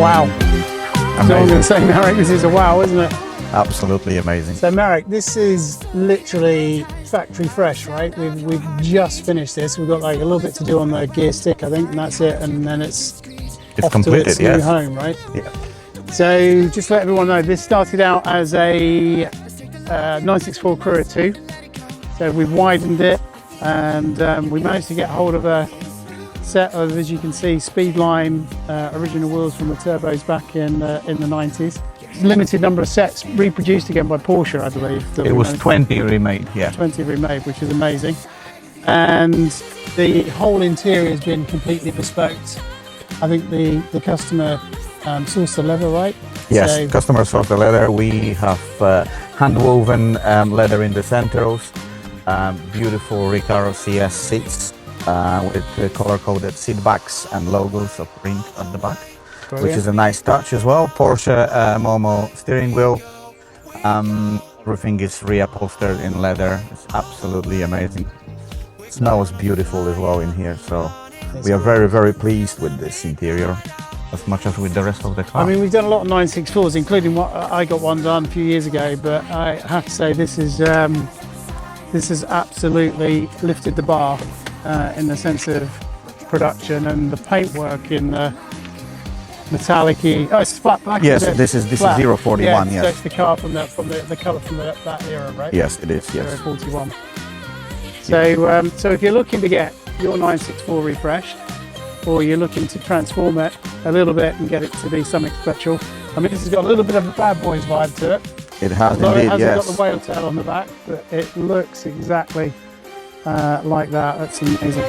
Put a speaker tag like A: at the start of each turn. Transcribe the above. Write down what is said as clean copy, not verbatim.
A: Wow. So I'm going to say, Marek, this is a wow, isn't it?
B: Absolutely amazing.
A: So Marek, this is literally factory fresh, right? We've just finished this. We've got like a little bit to do on the gear stick, I think, and that's it. And then it's off
B: completed,
A: to its new home, right?
B: Yeah.
A: So just to let everyone know, this started out as a 964 Courier 2. So we've widened it, and we managed to get hold of a set of, as you can see, Speedline original wheels from the turbos back in the 90s. Limited number of sets reproduced again by Porsche, I believe.
B: It was 20 remade, yeah.
A: 20 remade, which is amazing. And the whole interior has been completely bespoke. I think the customer sourced the leather, right?
B: Yes,
A: so,
B: customer sourced the leather. We have hand-woven leather in the centers, beautiful Recaro CS seats with color-coded seat backs and logos of Rindt at the back. Brilliant. Which is a nice touch as well. Porsche Momo steering wheel. Everything is reupholstered in leather. It's absolutely amazing. It smells beautiful as well in here. So we are very, very pleased with this interior, as much as with the rest of the car.
A: I mean, we've done a lot of 964s, including what I got one done a few years ago. But I have to say, this has absolutely lifted the bar in the sense of production, and the paintwork in the metallic-y. Oh, it's flat black.
B: Yes, this is 041.
A: Yeah,
B: yes.
A: So it's the car from the colour from that era, right?
B: Yes, it is. Yes.
A: 041. So, so if you're looking to get your 964 refreshed, or you're looking to transform it a little bit and get it to be something special, I mean, this has got a little bit of a Bad Boys vibe to it.
B: It has
A: Although
B: indeed.
A: it hasn't
B: yes.
A: got the whale tail on the back, but it looks exactly like that. That's amazing.